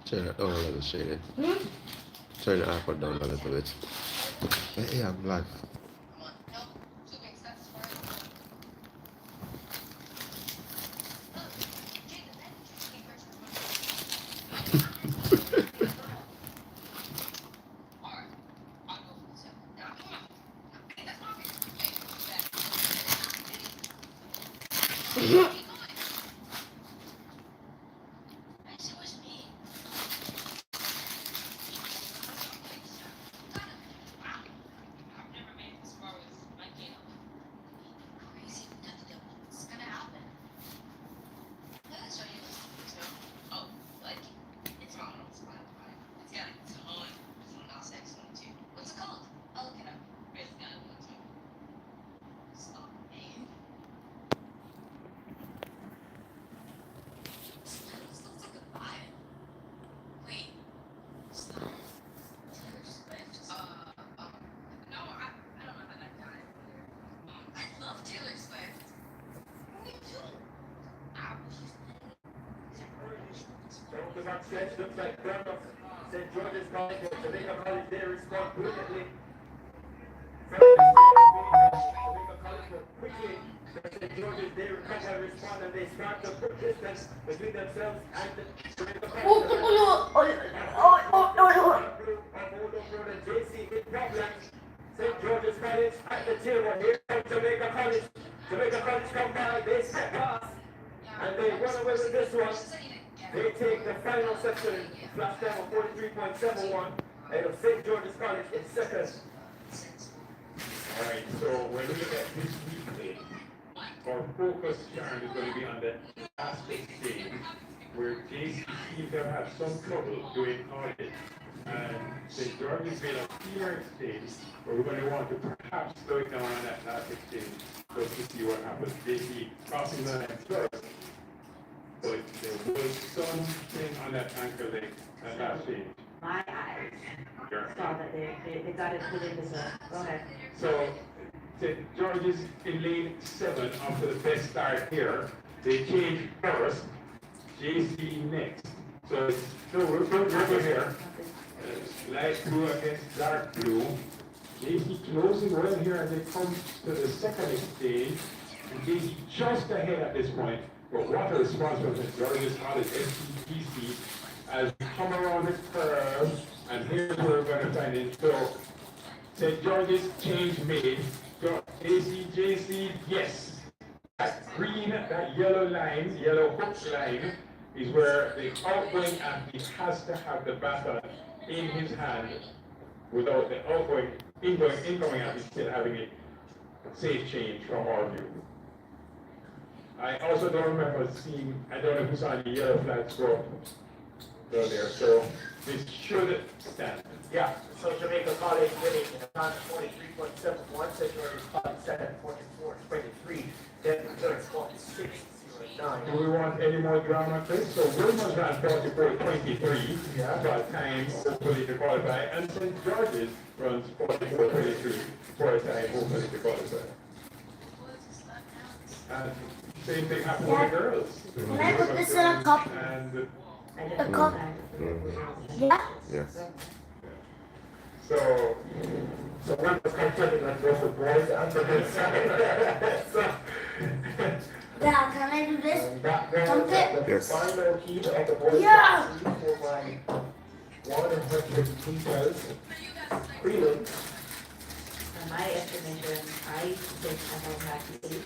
Turn it down a little, Shady. Turn the iPod down a little bit. Yeah, I'm live. Stretch looks like Burma. St. George's College, Jamaica College, they respond brilliantly. Jamaica College were quickly. St. George's, they recover and respond, and they start to put distance between themselves and the Jamaica College. JC with problems. St. George's College at the table. Here comes Jamaica College. Jamaica College come by, they step past, and they run away with this one. They take the final section, flash down 43.71, and of St. George's College in second. Alright, so when we look at this weekly, our focus, Sharon, is going to be on the aspect stage, where JC seems to have had some trouble doing audit. And St. George's made a clear stage, where we're going to want to perhaps slow it down on that aspect stage, just to see what happens. JC crossing the line first. But there was something on that ankle leg at that stage. My eyes saw that they got it within the zone. Go ahead. So, St. George's in lane 7 after the best start here. They changed first, JC next. So, we're here. Light blue against dark blue. JC closing well here as they come to the second stage. And JC just ahead at this point. But what a response from St. George's College SCPC as we come around the curve, and here's where we're going to find it. So, St. George's change made. JC, yes. That green, that yellow line, yellow hook line, is where the outgoing athlete has to have the baton in his hand without the outgoing, incoming athlete still having a safe change from our view. I also don't remember seeing, I don't know who's on the yellow flag go there, so this should stand. Yeah, so Jamaica College winning in a time of 43.71, St. George's College second, 44.23, then third, 46.09. Do we want any more drama, Chris? So Wilma's ran 44.23, Yeah. for a time hopefully to qualify, and St. George's runs 44.23 for a time hopefully to qualify. And same thing happened with the girls. Can I put this in a cup? And A cup? Yeah? Yes. so, one was contending like both the boys and the men's side. So, Yeah, can I do this? that was Dump it? the Yes. final heat of the boys' Yeah. for my 100 meters prelim. In my estimation, I think I don't have to see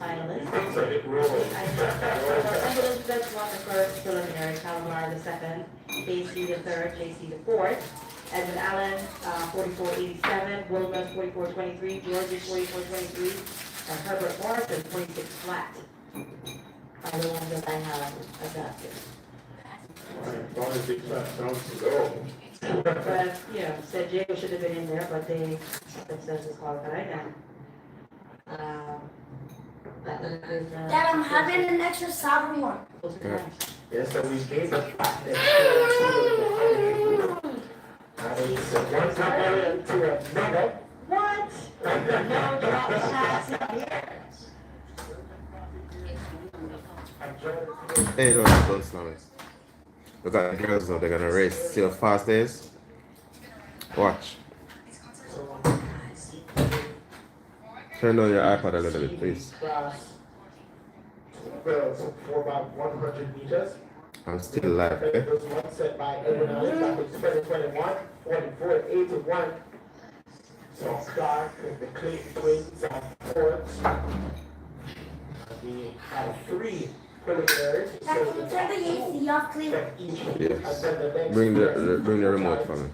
finalists. so it rolls. Ambulance Vets won the first preliminary, Calamar the second, JC the third, JC the fourth, Edmund Allen, 44.87, Wilma 44.23, George's 44.23, and Herbert Morrison 46 flat. Are the ones that I have adopted. Bonus big fat sounds to go. But, you know, said Diego should have been in there, but they, themselves disqualified, and, that was, Dad, I'm having an extra sour one. those are nice. Yes, so we gave the fact that one company to another. What? No drop shots in here. Hey, don't slow it. Look at the girls now, they're gonna race. See how fast it is? Watch. Turn on your iPad a little bit, please. Class girls for about 100 meters. I'm still live, okay? This one set by Edwin Allen back in 2021, 44-81. So Clark and the Clayton twins are fourth. We have three preliminaries. Can you turn the AC off, please? Yes. Bring the remote for me.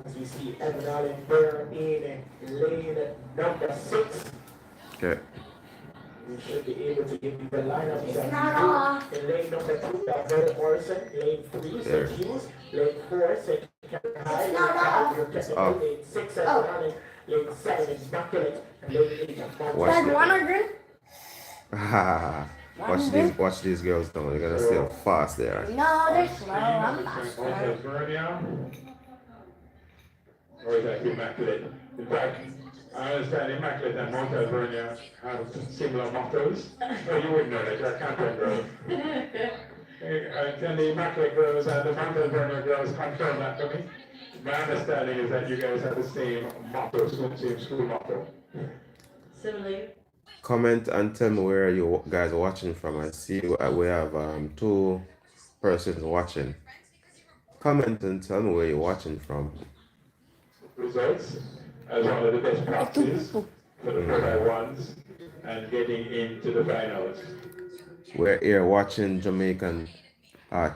As we see Edwin Allen there in lane number 6. Okay. We should be able to give you the lineup. It's not off. In lane number 2, Alberta Morrison. Lane 3, There. St. Hughes. Lane 4, St. Catherine High. It's not off. Off. Lane 6, Edwin Oh. Allen. Lane 7, Immaculate. And lane 8, Mount Watch Guys, it. 100? Watch these girls now. You're gonna see how fast they are. No, they're slow. I'm faster. Vernia. Or is that Immaculate? In fact, I understand Immaculate and Mount Alvernia have similar mottos. No, you wouldn't know that, you're a Canton girl. Can the Immaculate girls and the Mount Alvernia girls confirm that for me? My understanding is that you guys have the same motto, same school motto. Similarly, Comment and tell me where you guys are watching from. I see we have 2 persons watching. Comment and tell me where you're watching from. Results as one of the best practices for the 4x1s and getting into the finals. We're here watching Jamaican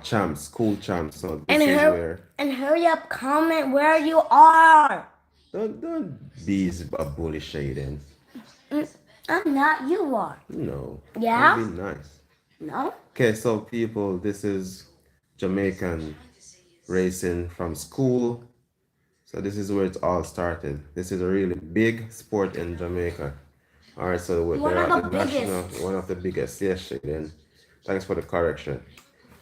champs, school champs. So this And is hur- where. And hurry up, comment where you are. Don't be a bully shading. I'm not, you are. No. Yeah? Be nice. No? Okay, so people, this is Jamaican racing from school. So this is where it all started. This is a really big sport in Jamaica. All right, so One they're of at the the national, biggest. one of the biggest. Yes, Shaden. Thanks for the correction.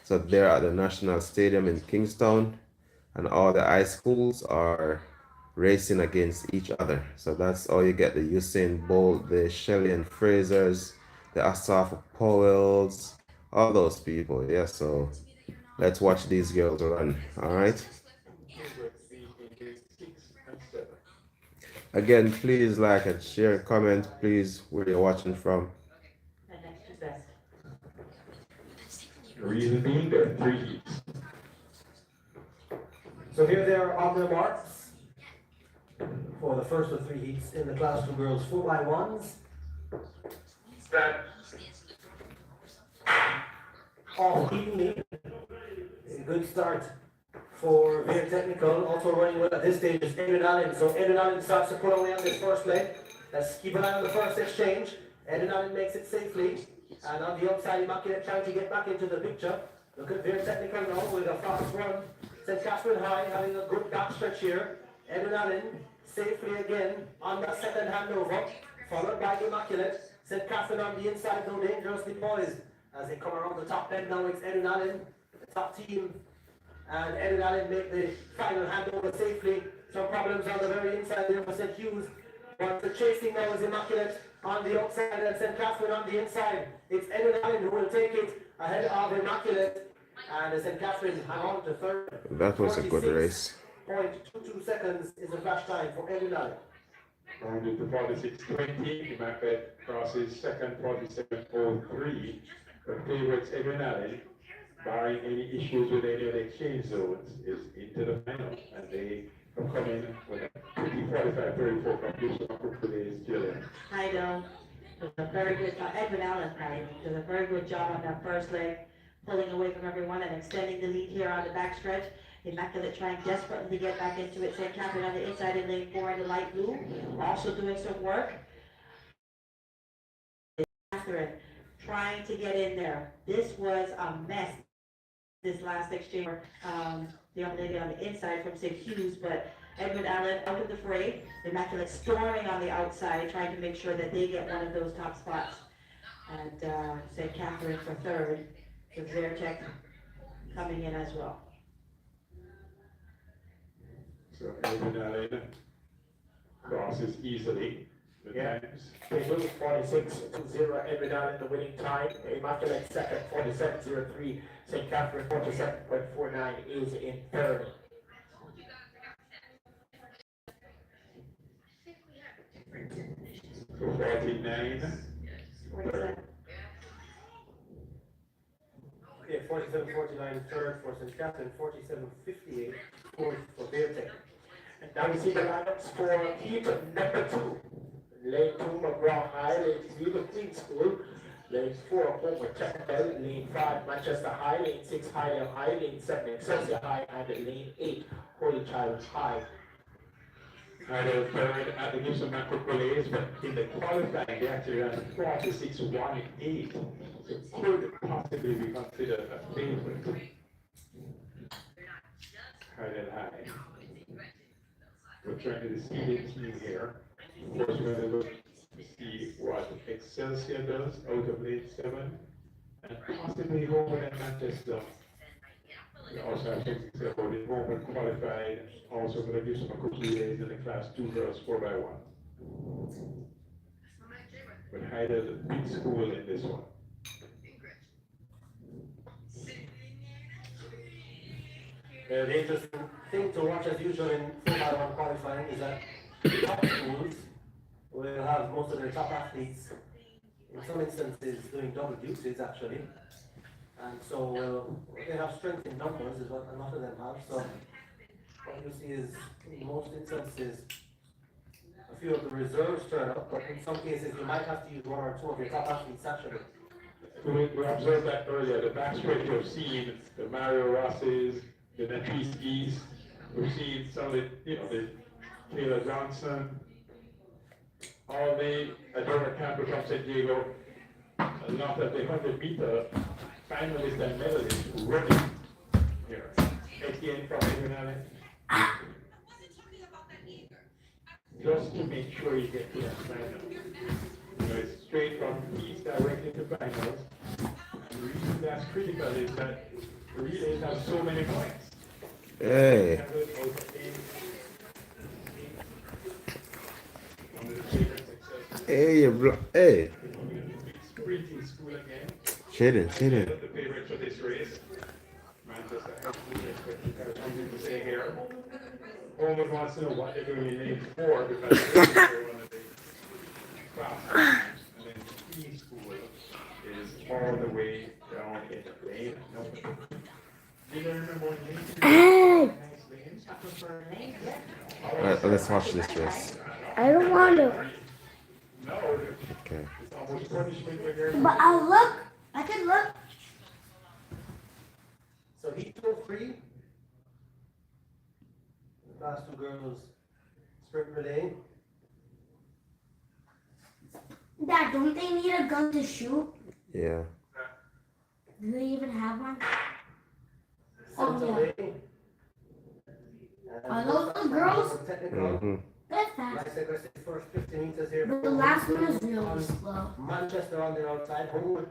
So they're at the National Stadium in Kingstown, and all the high schools are racing against each other. So that's all you get: the Usain Bolt, the Shelley and Frasers, the Asaf Powells, all those people. Yeah. So let's watch these girls run. All right. Again, please like and share, comment, please, where you're watching from. and next to best. The reason being, there are 3 heats. So here they are on their marks for the first of 3 heats in the Class 2 girls 4x1s. All evenly. A good start for Veer Technical. Also running well at this stage is Edwin Allen. So Edwin Allen starts to pull away on this first leg. Let's keep an eye on the first exchange. Edwin Allen makes it safely. And on the outside, Immaculate trying to get back into the picture. Look at Veer Technical now with a fast run. St. Catherine High having a good back stretch here. Edwin Allen safely again on that second handover. Followed by Immaculate. St. Catherine on the inside, though dangerously poised. As they come around the top bend now, it's Edwin Allen, the top team. And Edwin Allen make the final handover safely. Some problems on the very inside there for St. Hughes. But the chasing now is Immaculate on the outside and St. Catherine on the inside. It's Edwin Allen who will take it ahead of Immaculate. And St. Catherine hang on to third. That was a good race. 0.22 seconds is the flash time for Edwin Allen. Rounded to 46.20, Immaculate crosses second 47.03. The favorites Edwin Allen, barring any issues with any of the exchange zones, is into the final. And they are coming with a pretty 45-34 conclusion of today's Jillian. Heido does a very good job, Edwin Allen, does a very good job on that first leg, pulling away from everyone and extending the lead here on the backstretch. Immaculate trying desperately to get back into it. St. Catherine on the inside in lane 4 in the light blue, also doing some work. Catherine trying to get in there. This was a mess, this last exchange. The young lady on the inside from St. Hughes, but Edwin Allen out of the fray. Immaculate storming on the outside, trying to make sure that they get one of those top spots. And St. Catherine for third, with Vertec coming in as well. So Edwin Allen crosses easily. The Yeah. times. They lose 46-0, Edward Allen the winning time. Immaculate second, 47-03. St. Catherine 47.49 is in third. So 49. 47. Yeah, 47-49 third for St. Catherine, 47-58 fourth for Beartech. And now we see the lineups for heat number 2. Lane 2, McGraw High. Lane 3, the Queen School. Lane 4, Homer Technical. Lane 5, Manchester High. Lane 6, Highland High. Lane 7, Excelsior High. And lane 8, Holy Child High. Idle third at the Gibson Macro Relays, but in the qualifying, they actually ran 46.18. So could possibly be considered a favorite. Idle High. We're trying to see the team here. Of course, we're going to look to see what Excelsior does out of lane 7 and possibly Homer and Manchester. We also have things to say about the Homer qualified. Also going to give some cookie days in the class 2 girls 4x1. But Hyder the big school in this one. The interesting thing to watch as usual in 4x1 qualifying is that top schools will have most of their top athletes, in some instances, doing double duties actually. And so they have strength in numbers, is what a lot of them have. So what you see is, in most instances, a few of the reserves turn up, but in some cases you might have to use 1 or 2 of your top athletes actually. We observed that earlier, the backstretch we've seen, the Mario Rosses, the Natriskis, we've seen some of the, the Taylor Johnson, all the Adora Camper from San Diego, a lot of the 100-meter finalists and medalists running here. Etienne from Edwin Allen. Just to make sure you get to that final. It's straight from East directly to finals. And the reason that's critical is that the relays have so many points. Hey. Hey, hey. Sprinting school again. Shaden. The favorite for this race. Manchester High School expected something to say here. Homer wants to know what they're doing in lane 4 because they're one of the fastest. And then the Queen School is all the way down in lane number 2. Do you remember what lane 2 Hey. nice lanes? I prefer lane. Alright, let's watch this race. I don't want to. No, Okay. it's almost punishment when you're. But I'll look. I can look. So heat 203. The last 2 girls sprint relay. Dad, don't they need a gun to shoot? Yeah. Do they even have one? Center yeah. lane. Are those the girls? Technical. Mm-hmm. They're fast. Like I said, the first 50 meters here. But the last one is really slow. Manchester on the outside. Homewood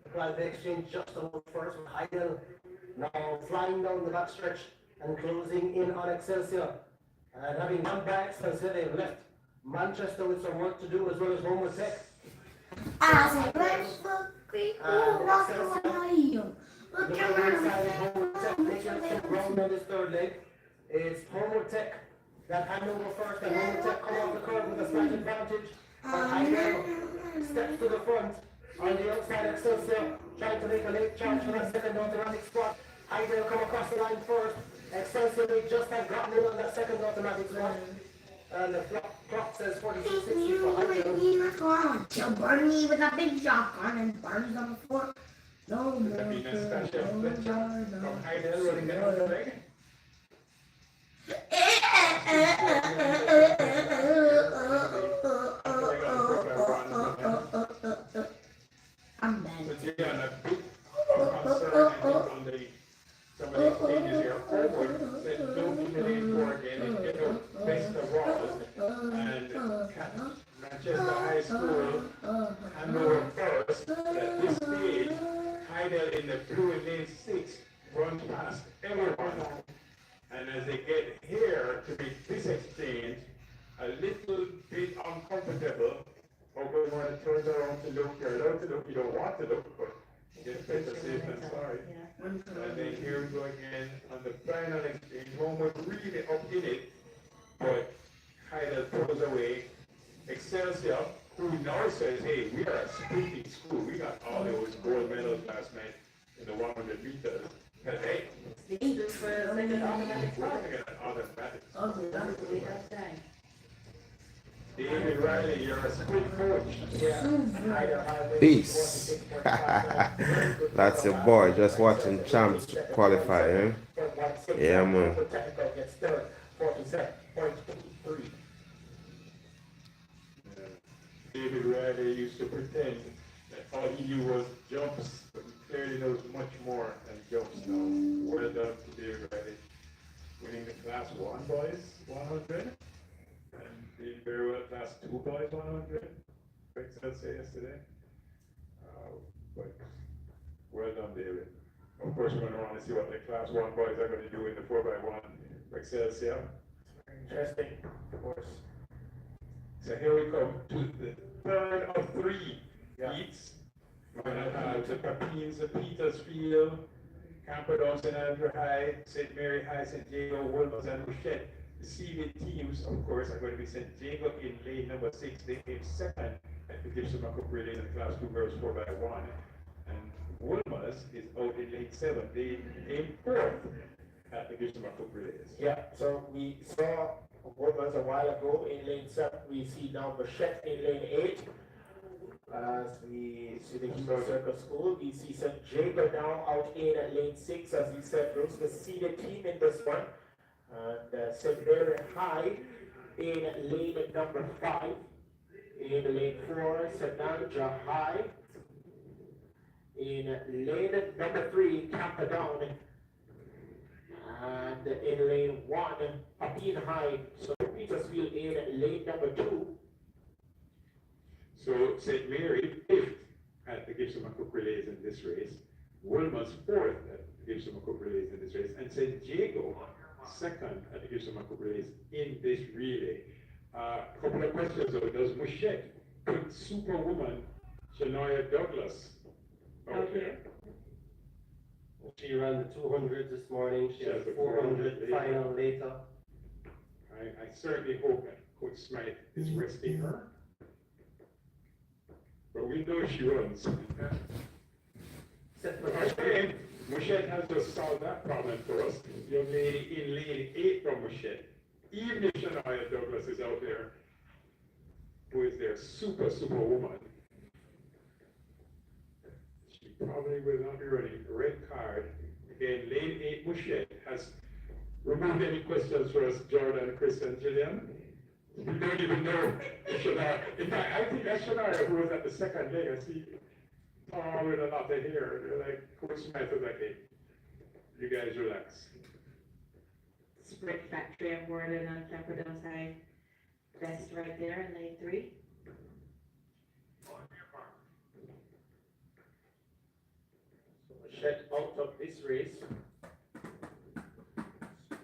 applied the exchange just over first with Heidel. Now flying down the backstretch and closing in on Excelsior. And having gone by Excelsior, they've left Manchester with some work to do as well as Homewood Tech. Look The other side of Homewood Tech making up some ground on this third leg. It's Homewood Tech that hand over first, and Homewood Tech come off the curve with a slight advantage. But Heidel steps to the front on the outside. Excelsior trying to make a late charge for that second automatic spot. Heidel come across the line first. Excelsior may just have gotten in on that second automatic spot. And the clock says 46.60 for Heidel. Kill Bernie with a big shotgun and burns on the floor. No more. From Heidel rolling down the leg. I'm bad. But yeah, and a big concern on the some of these changes here forward that don't be delayed for again and get out best of all. And Manchester High School hand over first. At this stage, Heidel in the blue in lane 6 run past everyone. And as they get here to make this exchange a little bit uncomfortable, start to look, but get better safe than sorry. Yeah. And then here we go again on the final exchange. One was really up in it, but Heidel throws away. Excelsior, who now says, hey, we are a sprinting school. We got all those gold medals last night in the 100 meters. And hey, Steve, for a second automatic we're start. looking at automatics. Okay, that's We have time. David Riley, you're a sprint coach. Peace. That's your boy, just watching champs qualify, eh? Yeah, man. David Riley used to pretend that all he knew was jumps, but he clearly knows much more than jumps now. Well done to David Riley. Winning the class 1 boys 100, and did very well class 2 boys 100. Excelsior yesterday. But well done, David. Of course, we're going to want to see what the class 1 boys are going to do in the 4x1 for Excelsior. Interesting, of course. So here we come to the third of 3 heats. We're going to have the Papines of Petersfield, Camperdown, St. Andrew High, St. Mary High, St. Jago, Wolmer's, and Mouchette. The seeded teams, of course, are going to be St. Jago in lane number 6. They came second at the Gibson Macomb Relay in the class 2 girls 4x1. And Wolmer's is out in lane 7. They came 4th at the Gibson Macomb Relays. Yeah, so we saw Woodman's a while ago in lane 7. We see now Machette in lane 8. As we see the Human Circle School, we see St. Jago now out in lane 6. As we said, Bruce, the seeded team in this one. And St. Mary High in lane number 5. In lane 4, St. Andrew High. In lane number 3, Camperdown. And in lane 1, Papine High. So Petersfield in lane number 2. So St. Mary 5th at the Gibson Macomb Relays in this race. Wolmer's 4th at the Gibson Macomb Relays in this race. And St. Jago 2nd at the Gibson Macomb Relays in this relay. Couple of questions though. Does Mouchette put Superwoman Shania Douglas out there? She ran the 200 this morning. She has the 400 final later. I certainly hope that Coach Smythe is resting her. But we know she runs. Again, Mouchette has just solved that problem for us. Young lady in lane 8 from Mouchette. Even if Shania Douglas is out there, who is their super woman, she probably will not be running. Red card. Again, lane 8 Mouchette has removed any questions for us, Jordan, Chris, and Gillian. We don't even know Shania. In fact, I think that's Shania who was at the second leg. I see Tom with a lot of hair. They're like, Coach Smith was like, hey, you guys relax. Sprint Factory of Gordon on Camperdown High. Best right there in lane 3. Machette out of this race.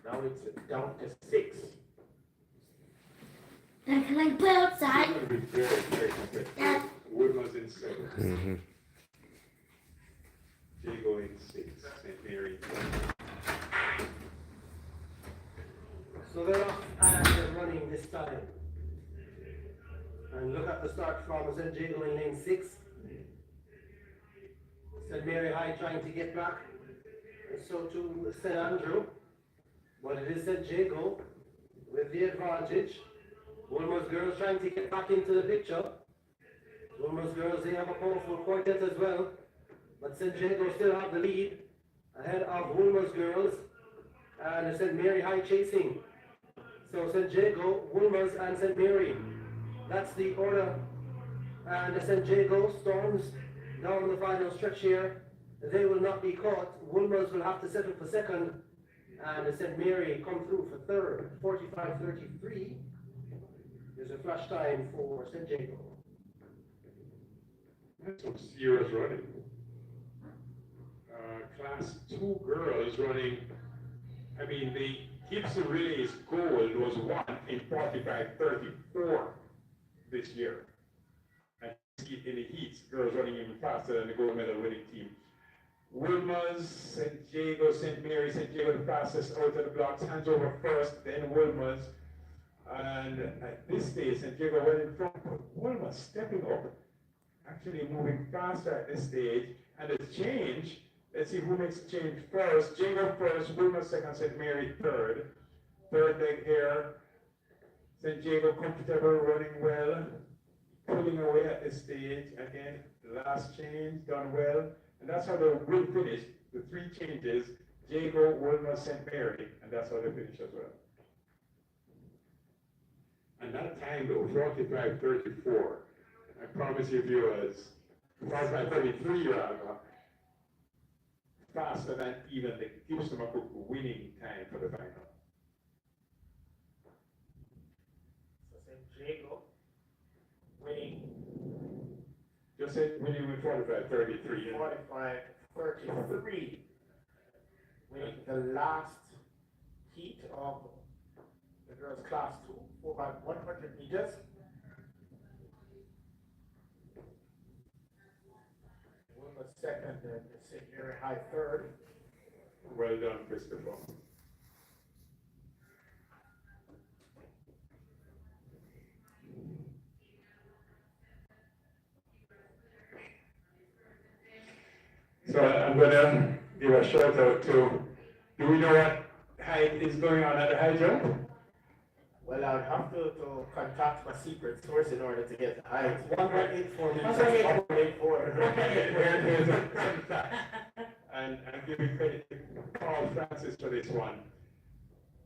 Now it's down to 6. Dad, can I play outside? It's going to be very competitive. Woodman's in 7th. Mm-hmm. Jago in 6th. St. Mary. So they're off and running this time. And look at the start from St. Jago in lane 6. St. Mary High trying to get back. And so to St. Andrew. But it is St. Jago with the advantage. Wolmer's girls trying to get back into the picture. Wolmer's girls, they have a powerful quartet as well. But St. Jago still have the lead ahead of Wolmer's girls and St. Mary High chasing. So St. Jago, Wolmer's, and St. Mary. That's the order. And St. Jago storms down the final stretch here. They will not be caught. Wolmer's will have to settle for second. And St. Mary come through for third, 45-33. There's a flash time for St. Jago. That's some serious running. Class 2 girls running. I mean, the Gibson Relays gold was won in 45-34 this year. And see it in the heats, girls running even faster than the gold medal winning team. Wilma's, St. Jago, St. Mary, St. Jago the fastest out of the blocks, hands over first, then Wilma's. And at this stage, St. Jago went in front, but Wilma's stepping up, actually moving faster at this stage. And the change, let's see who makes the change first. Jago first, Wilma second, St. Mary third. Third leg here. St. Jago comfortable, running well, pulling away at this stage. Again, the last change, done well. And that's how they will finish. The three changes, Jago, Wilma, St. Mary, and that's how they finish as well. And that time, though, 45:34. I promise you, viewers, 45:33 rather, faster than even the Gibson McCook winning time for the final. So St. Jago winning Just say winning with 45:33. 45-33, winning the last heat of the girls' class 2 for about 100 meters. Wilma second and St. Mary High third. Well done, Christopher. So I'm gonna give a shout out to, do we know what height is going on at the high jump? Well, I would have to contact my secret source in order to get the height. 1.84 meters. 1.84. And I'm giving credit to Paul Francis for this one.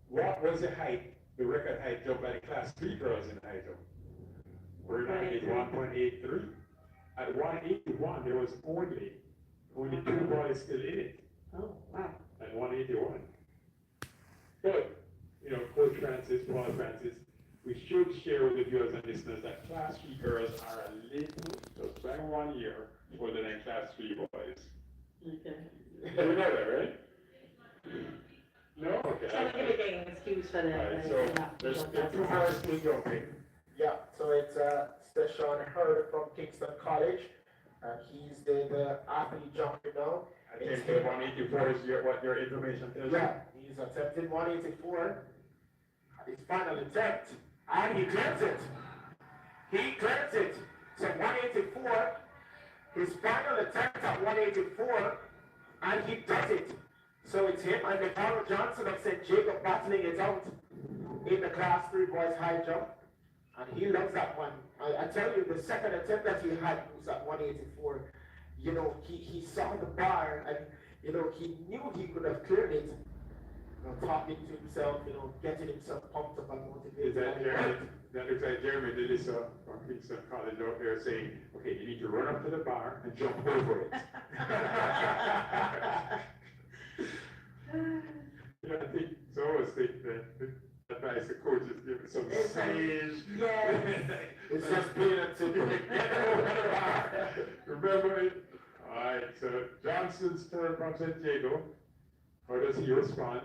What was the height, the record height jump by the class 3 girls in the high jump? We're now at 1.83. At 181, there was only 2 boys still in it. Oh, wow. At 181. But, you know, Coach Francis, Paul Francis, we should share with the viewers and listeners that class 3 girls are a little, just by 1 year, older than class 3 boys. Okay. You know that, right? No? Okay. So I'm giving an excuse for the. Alright, so there's 2 boys still jumping. Yeah, so it's Steshon Hurd from Kingston College. He's the athlete jumping now. Attempted 184 is what your information tells you? Yeah, he's attempted 184. His final attempt, and he clears it. He clears it. So 184. His final attempt at 184, and he does it. So it's him and Nicaro Johnson of St. Jacob battling it out in the class 3 boys high jump. And he loves that one. I tell you, the second attempt that he had was at 184. You know, he saw the bar and, you know, he knew he could have cleared it. You know, talking to himself, you know, getting himself pumped up and motivated. Is that Jeremy? That looks like Jeremy Delisa from Kingston College out there saying, okay, you need to run up to the bar and jump over it. Yeah, I think so. I always think that the advice the coaches give some sage. Yes. It's just being a simple. Remember it? All right, so Johnson's turn from St. Jago. How does he respond?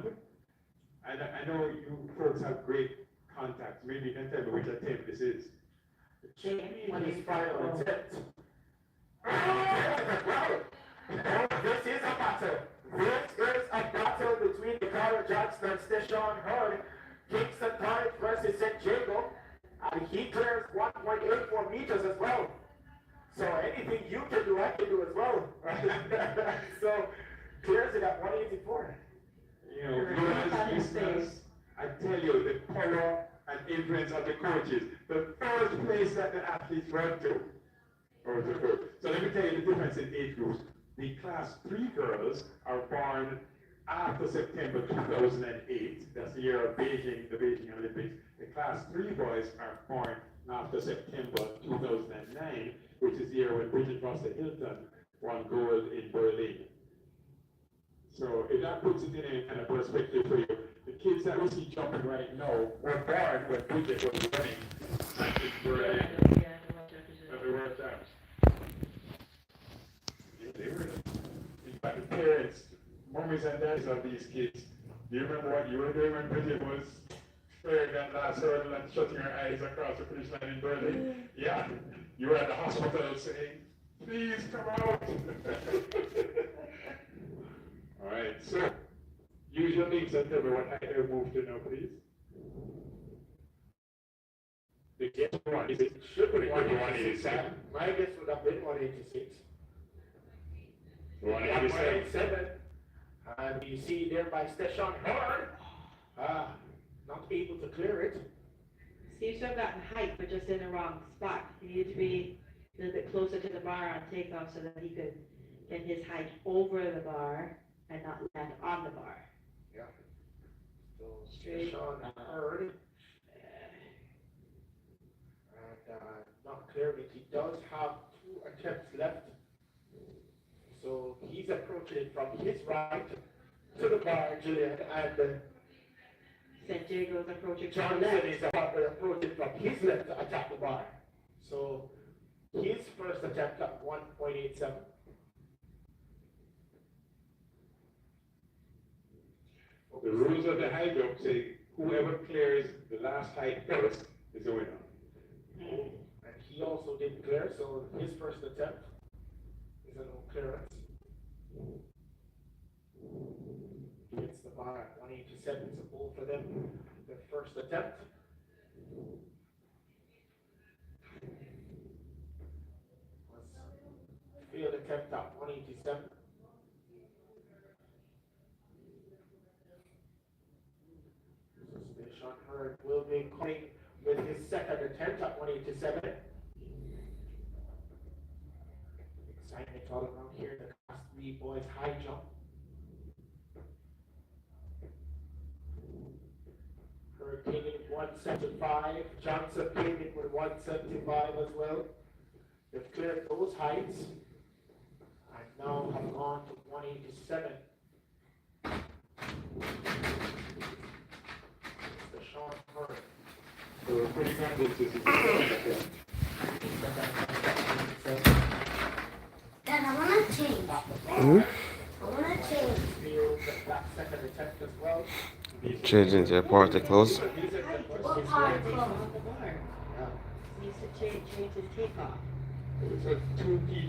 And I know you folks have great contacts. Maybe you can tell me which attempt this is. When his final attempt. This is a battle. This is a battle between Nicaro Johnson and Steshon Hurd. Kingston College versus St. Jago. And he clears 1.84 meters as well. So anything you can do, I can do as well. So clears it at 184. You know, viewers, listeners, I tell you, the power and influence of the coaches. The first place that the athletes went to. So let me tell you the difference in age groups. The class 3 girls are born after September 2008. That's the year of Beijing, the Beijing Olympics. The class 3 boys are born after September 2009, which is the year when Bridget Foster Hilton won gold in Berlin. So if that puts it in a kind of perspective for you, the kids that we see jumping right now were born when Bridget was running in Berlin at the World Champs. They were, in fact, the parents, mommies and daddies of these kids, do you remember what you were doing when Bridget was clearing that last hurdle and shutting her eyes across the finish line in Berlin? Yeah, You're at the hospital saying, please come out. All right, so use your names and tell me what height I moved to now, please. The guess one is it should be 187. My guess would have been 186. 187. 187. And you see there by Steshon Hurd, not able to clear it. Seems to have gotten height, but just in the wrong spot. He needed to be a little bit closer to the bar on takeoff so that he could get his height over the bar and not land on the bar. Yeah. So Straight. Steshon Hurd. And not clearing it. He does have 2 attempts left. So he's approaching it from his right to the bar, Julian, and St. Jago's approaching from the Johnson left. is approaching from his left to attack the bar. So his first attempt at 1.87. The rules of the high jump say whoever clears the last height first is the winner. And he also didn't clear, so his first attempt is a no clearance. Hits the bar at 187, it's a goal for them. Their first attempt. Was failed attempt at 187. So Steshon Hurd will be coming with his second attempt at 187. Excitement all around here, the Class 3 boys high jump. Hurd came in 175, Johnson came in with 175 as well. They've cleared those heights and now have gone to 187. Steshon Hurd. So we're pretty confident this is the Dad, I wanna change. Hmm? I wanna change. Field that second attempt as well. Changing to your party clothes. What part of On clothes? the bar. Yeah. Needs to change his takeoff. So 2 key